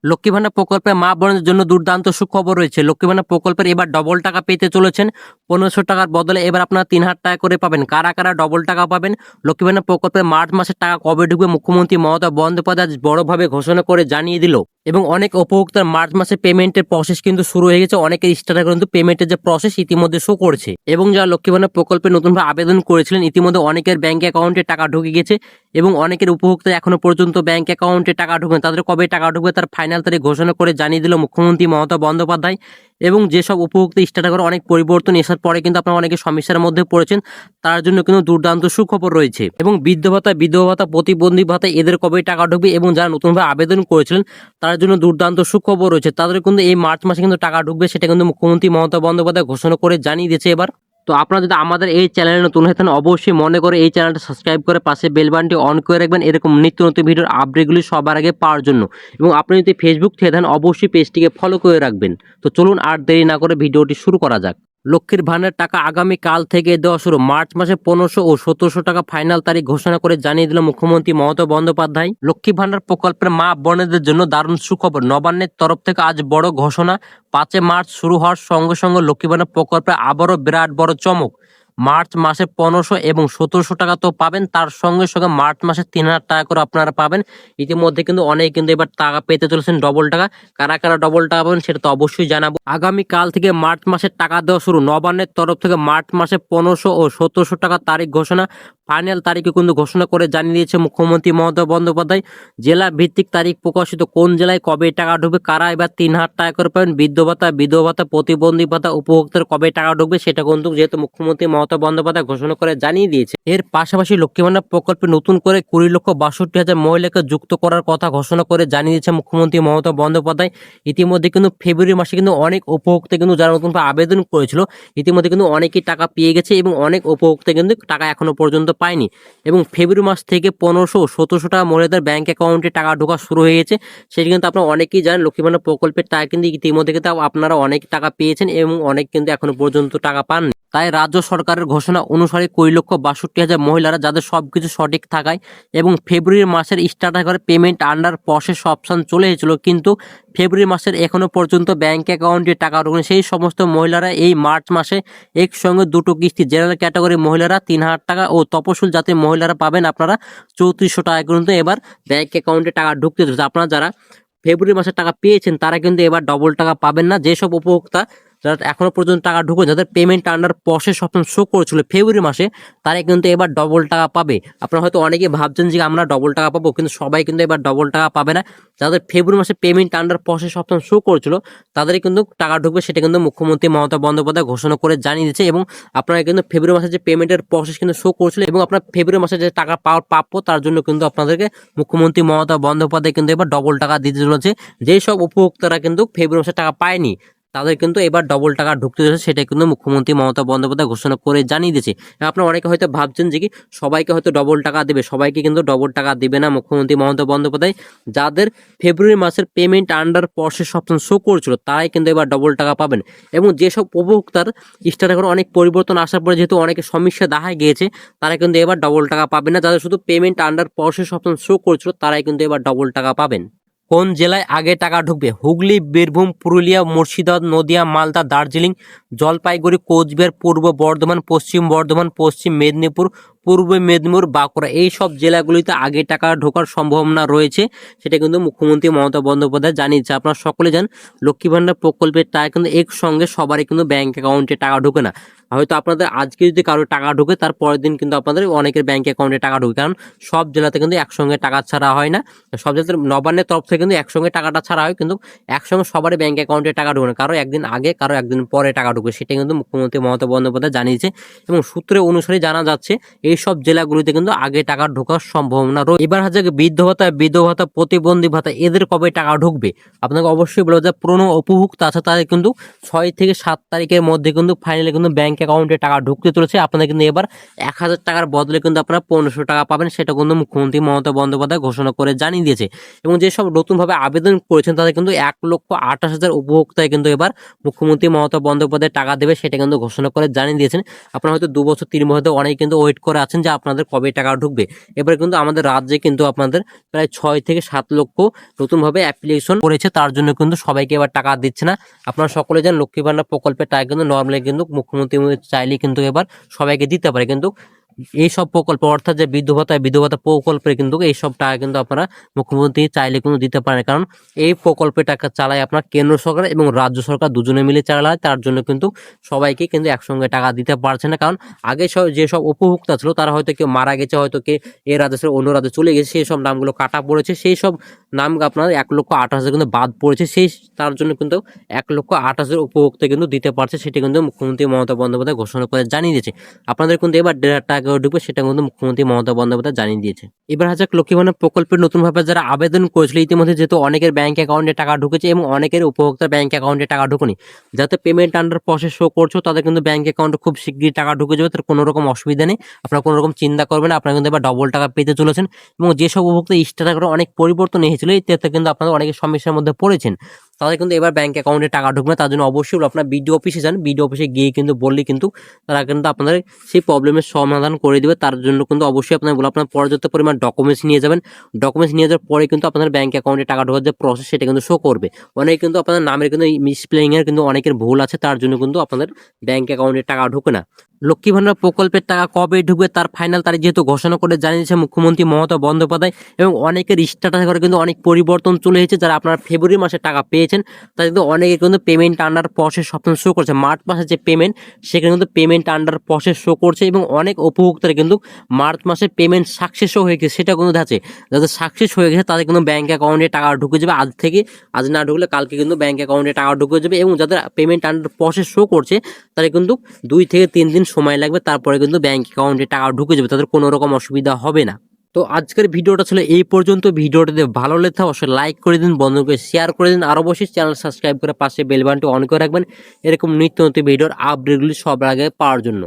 লক্ষ্মী ভান্ডার প্রকল্পে মা বোনদের জন্য দুর্দান্ত সুখবর রয়েছে। লক্ষ্মী ভান্ডার প্রকল্পের এবার ডবল টাকা পেতে চলেছেন। 1500 টাকার বদলে এবার আপনারা 3000 টাকা করে পাবেন। কারা কারা ডবল টাকা পাবেন? লক্ষ্মী ভান্ডার প্রকল্পে মার্চ মাসের টাকা কবে ঢুকবে মুখ্যমন্ত্রী মমতা বন্দ্যোপাধ্যায় আজ বড়ভাবে ঘোষণা করে জানিয়ে দিল। এবং অনেক উপভোক্তার মার্চ মাসে পেমেন্টের প্রসেস কিন্তু শুরু হয়ে গেছে। অনেকের স্টার্টার কিন্তু পেমেন্টের যে প্রসেস ইতিমধ্যে শো করছে। এবং যারা লক্ষ্মী ভান্ডার প্রকল্পে নতুনভাবে আবেদন করেছিলেন ইতিমধ্যে অনেকের ব্যাংক অ্যাকাউন্টে টাকা ঢুকে গেছে এবং অনেকের উপভোক্তা এখনো পর্যন্ত ব্যাংক অ্যাকাউন্টে টাকা ঢুকবে। তাদের কবে টাকা ঢুকবে তার ফাইনাল তারিখ ঘোষণা করে জানিয়ে দিল মুখ্যমন্ত্রী মমতা বন্দ্যোপাধ্যায়। এবং যেসব উপভোক্তা স্ট্যাটাসে অনেক পরিবর্তন আসার পরে কিন্তু আপনারা অনেকে সমস্যার মধ্যে পড়েছেন, তার জন্য কিন্তু দুর্দান্ত সুখবর রয়েছে। এবং বৃদ্ধ ভাতা, বিধবা ভাতা, প্রতিবন্ধী ভাতা এদের কবে টাকা ঢুকবে এবং যারা নতুনভাবে আবেদন করেছিলেন তার জন্য দুর্দান্ত সুখবর রয়েছে। তাদের কিন্তু এই মার্চ মাসে কিন্তু টাকা ঢুকবে, সেটা কিন্তু মুখ্যমন্ত্রী মমতা বন্দ্যোপাধ্যায় ঘোষণা করে জানিয়ে দিয়েছে এবার। তো আপনারা যদি আমাদের এই চ্যানেলে নতুন হয়ে থাকেন অবশ্যই মনে করে এই চ্যানেলটা সাবস্ক্রাইব করে পাশে বেল বাটনটি অন করে রাখবেন এরকম নিত্য নতুন ভিডিওর আপডেটগুলি সবার আগে পাওয়ার জন্য। এবং আপনি যদি ফেসবুক থেকে থাকেন অবশ্যই পেজটিকে ফলো করে রাখবেন। তো চলুন আর দেরি না করে ভিডিওটি শুরু করা যাক। লক্ষ্মীর ভান্ডার টাকা আগামী কাল থেকে দেওয়া শুরু। মার্চ মাসে 1500 ও 1700 টাকা ফাইনাল তারিখ ঘোষণা করে জানিয়ে দিল মুখ্যমন্ত্রী মমতা বন্দ্যোপাধ্যায়। লক্ষ্মী ভান্ডার প্রকল্পের মা বোনেদের জন্য দারুণ সুখবর। নবান্নের তরফ থেকে আজ বড় ঘোষণা। 5 মার্চ শুরু হওয়ার সঙ্গে সঙ্গে লক্ষ্মী ভান্ডার প্রকল্পে আবারও বিরাট বড় চমক। মার্চ মাসে 1500 এবং 1700 টাকা তো পাবেন, তার সঙ্গে সঙ্গে মার্চ মাসে 3000 টাকা করে আপনারা পাবেন। ইতিমধ্যে কিন্তু অনেকে কিন্তু এবার টাকা পেতে চলেছেন ডবল টাকা। কারা কারা ডবল টাকা পাবেন সেটা তো অবশ্যই জানাবো। আগামী কাল থেকে মার্চ মাসের টাকা দেওয়া শুরু। নবান্নের তরফ থেকে মার্চ মাসে 1500 ও 1700 টাকা তারিখ ঘোষণা। ফাইনাল তারিখে কিন্তু ঘোষণা করে জানিয়ে দিয়েছে মুখ্যমন্ত্রী মমতা বন্দ্যোপাধ্যায়। জেলা ভিত্তিক তারিখ প্রকাশিত, কোন জেলায় কবে টাকা ঢুকবে, কারা এবার 3000 টাকা করে পাবেন, বৃদ্ধ ভাতা, বিধবা ভাতা, প্রতিবন্ধী ভাতা উপভোক্তার কবে টাকা ঢুকবে সেটা কিন্তু যেহেতু মুখ্যমন্ত্রী মমতা বন্দ্যোপাধ্যায় ঘোষণা করে জানিয়ে দিয়েছে। এর পাশাপাশি লক্ষ্মী ভান্ডার প্রকল্পে নতুন করে 20,62,000 মহিলাকে যুক্ত করার কথা ঘোষণা করে জানিয়ে দিয়েছে মুখ্যমন্ত্রী মমতা বন্দ্যোপাধ্যায়। ইতিমধ্যে কিন্তু ফেব্রুয়ারি মাসে কিন্তু অনেক উপভোক্তা কিন্তু যারা নতুনভাবে আবেদন করেছিল ইতিমধ্যে কিন্তু অনেকেই টাকা পেয়ে গেছে এবং অনেক উপভোক্তা কিন্তু টাকা এখনো পর্যন্ত পায়নি। এবং ফেব্রুয়ারি মাস থেকে 1500 ও 1700 টাকা মহিলাদের ব্যাংক অ্যাকাউন্টে টাকা ঢোকা শুরু হয়ে গেছে। সেটা কিন্তু আপনারা অনেকেই জানেন। লক্ষ্মী ভান্ডার প্রকল্পের টাকা কিন্তু ইতিমধ্যে কিন্তু আপনারা অনেক টাকা পেয়েছেন এবং অনেক কিন্তু এখনো পর্যন্ত টাকা পাননি। তাই রাজ্য সরকারের ঘোষণা অনুসারে 20,62,000 মহিলারা যাদের সবকিছু সঠিক থাকায় এবং ফেব্রুয়ারি মাসের স্টার্টার করে পেমেন্ট আন্ডার প্রসেস অপশন চলে এসেছিল, কিন্তু ফেব্রুয়ারি মাসের এখনো পর্যন্ত ব্যাংক অ্যাকাউন্টে টাকা ঢোকেনি, সেই সমস্ত মহিলারা এই মার্চ মাসে একসঙ্গে দুটো কিস্তি জেনারেল ক্যাটাগরি মহিলারা 3000 টাকা ও তপশিল জাতির মহিলারা পাবেন আপনারা 3400 টাকা কিন্তু এবার ব্যাংক অ্যাকাউন্টে টাকা ঢুকতে চলেছে। আপনারা যারা ফেব্রুয়ারি মাসে টাকা পেয়েছেন তারা কিন্তু এবার ডবল টাকা পাবেন না। যেসব উপভোক্তা যারা এখনো পর্যন্ত টাকা ঢুকে যাদের payment under process option show করেছিল ফেব্রুয়ারি মাসে, তারা কিন্তু এবার ডবল টাকা পাবে। আপনারা হয়তো অনেকে ভাবছেন যে আমরা ডবল টাকা পাবো, কিন্তু সবাই কিন্তু এবার ডবল টাকা পাবে না। যাদের ফেব্রুয়ারি মাসে payment under process option show করেছিল তাদেরই কিন্তু টাকা ঢুকবে, সেটা কিন্তু মুখ্যমন্ত্রী মমতা বন্দ্যোপাধ্যায় ঘোষণা করে জানিয়ে দিয়েছে। এবং আপনারা কিন্তু ফেব্রুয়ারি মাসে যে পেমেন্টের প্রসেস কিন্তু শো করেছিল এবং আপনার ফেব্রুয়ারি মাসে যে টাকা পাওয়ার প্রাপ্য তার জন্য কিন্তু আপনাদেরকে মুখ্যমন্ত্রী মমতা বন্দ্যোপাধ্যায় কিন্তু এবার ডবল টাকা দিতে চলেছে। যেই সব উপভোক্তারা কিন্তু ফেব্রুয়ারি মাসে টাকা পায়নি তাদের কিন্তু এবার ডবল টাকা ঢুকতে যাচ্ছে, সেটা কিন্তু মুখ্যমন্ত্রী মমতা বন্দ্যোপাধ্যায় ঘোষণা করে জানিয়ে দিয়েছে। আপনারা অনেকে হয়তো ভাবছেন যে কি সবাইকে হয়তো ডবল টাকা দেবে, সবাইকে কিন্তু ডবল টাকা দেবে না মুখ্যমন্ত্রী মমতা বন্দ্যোপাধ্যায়। যাদের ফেব্রুয়ারি মাসের payment under process option show করেছিল তারাই কিন্তু এবার ডবল টাকা পাবেন। এবং যেসব উপভোক্তার স্ট্যাটাসে অনেক পরিবর্তন আসার পরে যেহেতু অনেকে সমস্যা দেখা গিয়েছে তারা কিন্তু এবার ডবল টাকা পাবেন না। যাদের শুধু payment under process option show করেছিল তারাই কিন্তু এবার ডবল টাকা পাবেন। কোন জেলায় আগে টাকা ঢুকবে? হুগলি, বীরভূম, পুরুলিয়া, মুর্শিদাবাদ, নদিয়া, মালদা, দার্জিলিং, জলপাইগুড়ি, কোচবিহার, পূর্ব বর্ধমান, পশ্চিম বর্ধমান, পশ্চিম মেদিনীপুর, পূর্ব মেদিনীপুর, বাঁকুড়া এই সব জেলাগুলিতে আগে টাকা ঢোকার সম্ভাবনা রয়েছে, সেটা কিন্তু মুখ্যমন্ত্রী মমতা বন্দ্যোপাধ্যায় জানিয়েছে। আপনারা সকলে জানেন লক্ষ্মী ভান্ডার প্রকল্পের টাকা কিন্তু একসঙ্গে সবারই কিন্তু ব্যাংক অ্যাকাউন্টে টাকা ঢোকে না। হয়তো আপনাদের আজকে যদি কারো টাকা ঢোকে তার পরের দিন কিন্তু আপনাদের অনেকের ব্যাংক অ্যাকাউন্টে টাকা ঢোকে, কারণ সব জেলাতে কিন্তু একসঙ্গে টাকা ছাড়া হয় না। সব জেলাতে নবান্নের তরফ থেকে কিন্তু একসঙ্গে টাকাটা ছাড়া হয়, কিন্তু একসঙ্গে সবারই ব্যাংক অ্যাকাউন্টে টাকা ঢোকে না, কারো একদিন আগে কারো একদিন পরে টাকা ঢোকে, সেটা কিন্তু মুখ্যমন্ত্রী মমতা বন্দ্যোপাধ্যায় জানিয়েছে। এবং সূত্রে অনুসারে জানা যাচ্ছে এই সব জেলাগুলিতে কিন্তু আগে টাকা ঢোকার সম্ভাবনা রয়েছে। এবার হচ্ছে বৃদ্ধ ভাতা, বিধবা ভাতা, প্রতিবন্ধী ভাতা এদের কবে টাকা ঢুকবে আপনাকে অবশ্যই বলবো। যে পুরনো উপভোক্তা আছে তাদের কিন্তু 6 থেকে 7 তারিখের মধ্যে কিন্তু ফাইনালি কিন্তু ব্যাংক অ্যাকাউন্টে টাকা ঢুকতে চলেছে। আপনাদের কিন্তু এবার 1000 টাকার বদলে কিন্তু আপনারা 1500 টাকা পাবেন, সেটা কিন্তু মুখ্যমন্ত্রী মমতা বন্দ্যোপাধ্যায় ঘোষণা করে জানিয়ে দিয়েছে। এবং যেসব নতুনভাবে আবেদন করেছেন তাদের কিন্তু 1,28,000 উপভোক্তায় কিন্তু এবার মুখ্যমন্ত্রী মমতা বন্দ্যোপাধ্যায় টাকা দেবে, সেটা কিন্তু ঘোষণা করে জানিয়ে দিয়েছেন। আপনারা হয়তো 2 বছর 3 বছর অনেক কিন্তু ওয়েট করে আছেন যে আপনাদের কবে টাকা ঢুকবে। এবারে কিন্তু আমাদের রাজ্যে কিন্তু আপনাদের প্রায় 6 থেকে 7 লক্ষ নতুনভাবে অ্যাপ্লিকেশন করেছে, তার জন্য কিন্তু সবাইকে এবার টাকা দিচ্ছে না। আপনারা সকলে জানেন লক্ষ্মী ভান্ডার প্রকল্পের টাকা কিন্তু নর্মালি কিন্তু মুখ্যমন্ত্রী চাইলে কিন্তু এবার সবাইকে দিতে পারে, কিন্তু এইসব প্রকল্প অর্থাৎ যে বিধবা ভাতা প্রকল্পে কিন্তু এইসব টাকা কিন্তু আপনারা মুখ্যমন্ত্রী চাইলে কিন্তু দিতে পারেন, কারণ এই প্রকল্পের টাকা চালায় আপনার কেন্দ্র সরকার এবং রাজ্য সরকার দুজনে মিলে চালায়, তার জন্য কিন্তু সবাইকে কিন্তু একসঙ্গে টাকা দিতে পারছে না। কারণ আগে যেসব উপভোক্তা ছিল তারা হয়তো কেউ মারা গেছে, হয়তো কে এ রাজ্য ছেড়ে অন্য রাজ্যে চলে গেছে, সেই সব নামগুলো কাটা পড়েছে, সেই সব নাম আপনার 1,28,000 কিন্তু বাদ পড়েছে, তার জন্য কিন্তু 1,28,000 উপভোক্তা কিন্তু দিতে পারছে, সেটা কিন্তু মুখ্যমন্ত্রী মমতা বন্দ্যোপাধ্যায় ঘোষণা করে জানিয়ে দিয়েছে। আপনাদের কিন্তু এবার 1,500 টাকা ঢুকবে, সেটা কিন্তু মুখ্যমন্ত্রী মমতা বন্দ্যোপাধ্যায় জানিয়ে দিয়েছে। এবার হাজার লক্ষ্মী ভান্ডার প্রকল্পের নতুনভাবে যারা আবেদন করেছিল ইতিমধ্যে, যেহেতু অনেকের ব্যাংক অ্যাকাউন্টে টাকা ঢুকেছে এবং অনেকের উপভোক্তার ব্যাংক অ্যাকাউন্টে টাকা ঢুকেনি, যাতে পেমেন্ট আন্ডার প্রসেস শো করছো তাদের কিন্তু ব্যাংক অ্যাকাউন্টে খুব শীঘ্রই টাকা ঢুকে যাবে, তার কোনো রকম অসুবিধা নেই, আপনারা কোনো রকম চিন্তা করবেন না, আপনারা কিন্তু এবার ডবল টাকা পেতে চলেছেন। এবং যেসব উপভোক্তা স্ট্যাটাসে অনেক পরিবর্তন এসেছিল এতে কিন্তু আপনারা অনেক সমস্যার মধ্যে পড়েছেন, তাদের কিন্তু এবার ব্যাংক অ্যাকাউন্টে টাকা ঢুকবে। তার জন্য অবশ্যই আপনার বিডিও অফিসে যান, বিডিও অফিসে গিয়ে কিন্তু বললে কিন্তু তারা কিন্তু আপনাদের সেই প্রবলেমের সমাধান করে দেবে। তার জন্য কিন্তু অবশ্যই আপনার পর্যাপ্ত পরিমাণ ডকুমেন্টস নিয়ে যাবেন, ডকুমেন্টস নিয়ে যাওয়ার পরে কিন্তু আপনার ব্যাংক অ্যাকাউন্টে টাকা ঢোকার যে প্রসেস সেটা কিন্তু শো করবে। অনেকে কিন্তু আপনাদের নামের কিন্তু মিসপ্লেইং এর কিন্তু অনেকের ভুল আছে, তার জন্য কিন্তু আপনাদের ব্যাংক অ্যাকাউন্টে টাকা ঢোকে না। লক্ষ্মী ভান্ডার প্রকল্পের টাকা কবে ঢুকবে তার ফাইনাল তারিখ যেহেতু ঘোষণা করে জানিয়েছে মুখ্যমন্ত্রী মমতা বন্দ্যোপাধ্যায়, এবং অনেকের স্ট্যাটাস করে কিন্তু অনেক পরিবর্তন চলে এসেছে। যারা আপনারা ফেব্রুয়ারি মাসে টাকা পেয়েছেন তাদের কিন্তু অনেকে কিন্তু পেমেন্ট আন্ডার প্রসেস সপ্তাহ শো করছে, মার্চ মাসে যে পেমেন্ট সেখানে কিন্তু পেমেন্ট আন্ডার প্রসেস শো করছে, এবং অনেক উপভোক্তারা কিন্তু মার্চ মাসে পেমেন্ট সাকসেসও হয়ে গেছে, সেটা কিন্তু আছে যাদের সাকসেস হয়ে গেছে তাদের কিন্তু ব্যাংক অ্যাকাউন্টে টাকা ঢুকে যাবে আজ থেকে, আজ না ঢুকলে কালকে কিন্তু ব্যাংক অ্যাকাউন্টে টাকা ঢুকে যাবে। এবং যাদের পেমেন্ট আন্ডার প্রসেস শো করছে তাদের কিন্তু 2 থেকে 3 দিন সময় লাগবে, তারপরে কিন্তু ব্যাংক অ্যাকাউন্টে টাকা ঢুকে যাবে, তাদের কোনো রকম অসুবিধা হবে না। তো আজকের ভিডিওটা ছিল এই পর্যন্ত। ভিডিওটা যদি ভালো লেগে থাকে অবশ্যই লাইক করে দিন, বন্ধুকে শেয়ার করে দিন, আর অবশ্যই চ্যানেল সাবস্ক্রাইব করে পাশে বেল বাটনটি অন করে রাখবেন এরকম নিত্য নতুন ভিডিওর আপডেটগুলি সবার আগে পাওয়ার জন্য।